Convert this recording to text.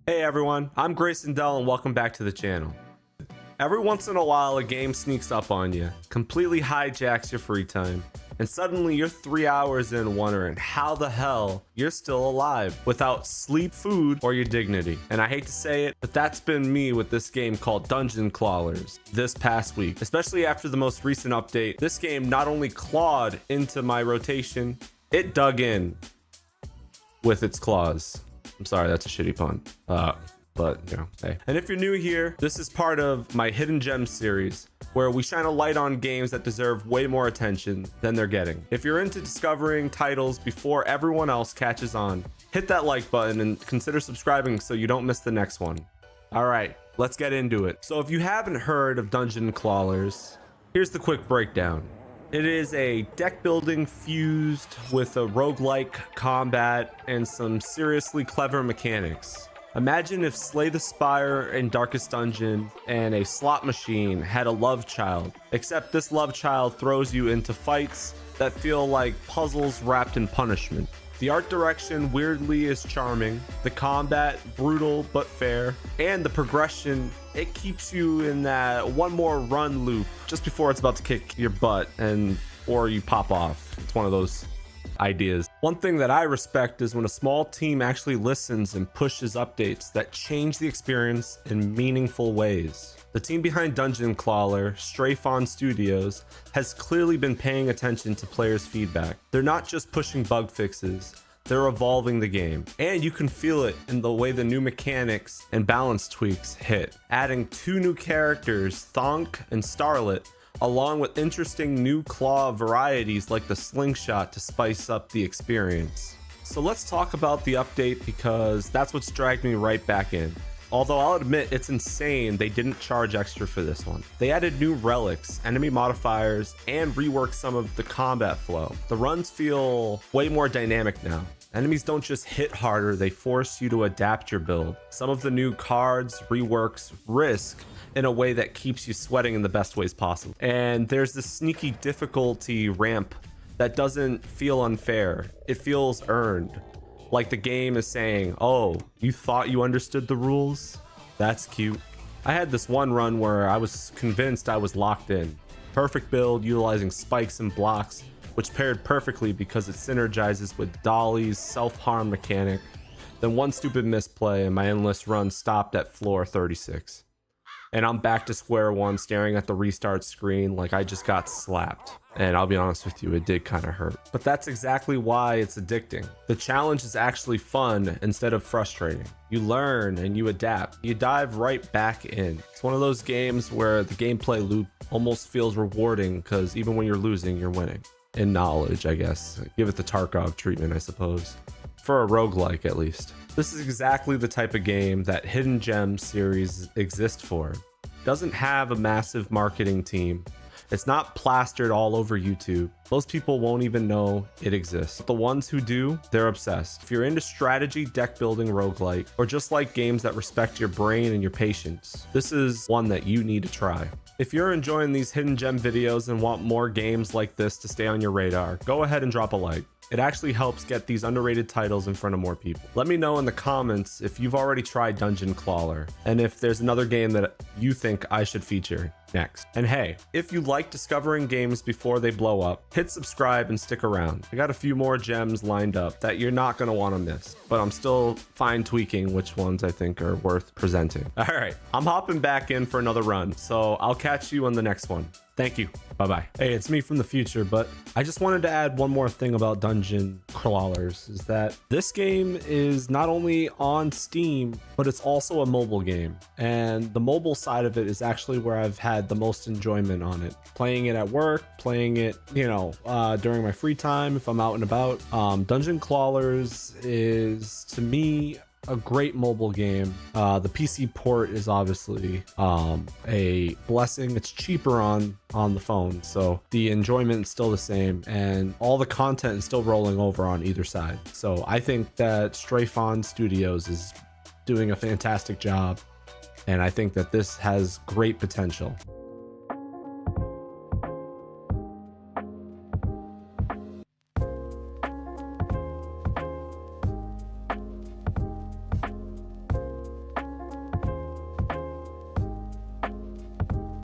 Hey everyone, I'm GraysonDel and welcome back to the channel. Every once in a while, a game sneaks up on you, completely hijacks your free time, and suddenly you're 3 hours in wondering how the hell you're still alive without sleep, food, or your dignity. And I hate to say it, but that's been me with this game called Dungeon Clawlers this past week. Especially after the most recent update, this game not only clawed into my rotation, it dug in with its claws. I'm sorry, that's a shitty pun. But you know, hey. And if you're new here, this is part of my Hidden Gems series, where we shine a light on games that deserve way more attention than they're getting. If you're into discovering titles before everyone else catches on, hit that like button and consider subscribing so you don't miss the next one. All right, let's get into it. So if you haven't heard of Dungeon Clawlers, here's the quick breakdown. It is a deck building fused with a roguelike combat and some seriously clever mechanics. Imagine if Slay the Spire and Darkest Dungeon and a slot machine had a love child, except this love child throws you into fights that feel like puzzles wrapped in punishment. The art direction weirdly is charming, the combat brutal but fair, and the progression, it keeps you in that one more run loop just before it's about to kick your butt or you pop off. It's one of those ideas. One thing that I respect is when a small team actually listens and pushes updates that change the experience in meaningful ways. The team behind Dungeon Clawler, Stray Studios, has clearly been paying attention to players' feedback. They're not just pushing bug fixes, they're evolving the game. And you can feel it in the way the new mechanics and balance tweaks hit. Adding 2 new characters, Thonk and Starlet, along with interesting new claw varieties like the slingshot to spice up the experience. So let's talk about the update because that's what's dragged me right back in. Although I'll admit it's insane they didn't charge extra for this one. They added new relics, enemy modifiers, and reworked some of the combat flow. The runs feel way more dynamic now. Enemies don't just hit harder, they force you to adapt your build. Some of the new cards, reworks, risk in a way that keeps you sweating in the best ways possible. And there's this sneaky difficulty ramp that doesn't feel unfair. It feels earned. Like the game is saying, oh, you thought you understood the rules? That's cute. I had this one run where I was convinced I was locked in. Perfect build utilizing spikes and blocks, which paired perfectly because it synergizes with Dolly's self-harm mechanic. Then one stupid misplay and my endless run stopped at floor 36. And I'm back to square one staring at the restart screen like I just got slapped. And I'll be honest with you, it did kind of hurt. But that's exactly why it's addicting. The challenge is actually fun instead of frustrating. You learn and you adapt. You dive right back in. It's one of those games where the gameplay loop almost feels rewarding because even when you're losing, you're winning. In knowledge, I guess. Give it the Tarkov treatment, I suppose. For a roguelike, at least. This is exactly the type of game that Hidden Gems series exists for. It doesn't have a massive marketing team. It's not plastered all over YouTube. Most people won't even know it exists. The ones who do, they're obsessed. If you're into strategy, deck building, roguelike, or just like games that respect your brain and your patience, this is one that you need to try. If you're enjoying these Hidden Gem videos and want more games like this to stay on your radar, go ahead and drop a like. It actually helps get these underrated titles in front of more people. Let me know in the comments if you've already tried Dungeon Clawler and if there's another game that you think I should feature next. And hey, if you like discovering games before they blow up, hit subscribe and stick around. I got a few more gems lined up that you're not going to want to miss, but I'm still fine tweaking which ones I think are worth presenting. All right, I'm hopping back in for another run, so I'll catch you on the next one. Thank you. Bye-bye. Hey, it's me from the future, but I just wanted to add one more thing about Dungeon Clawlers, is that this game is not only on Steam, but it's also a mobile game. And the mobile side of it is actually where I've had the most enjoyment on it. Playing it at work, playing it, during my free time if I'm out and about. Dungeon Clawlers is, to me, a great mobile game. The PC port is obviously a blessing. It's cheaper on the phone, so the enjoyment is still the same, and all the content is still rolling over on either side. So I think that Stray Studios is doing a fantastic job, and I think that this has great potential.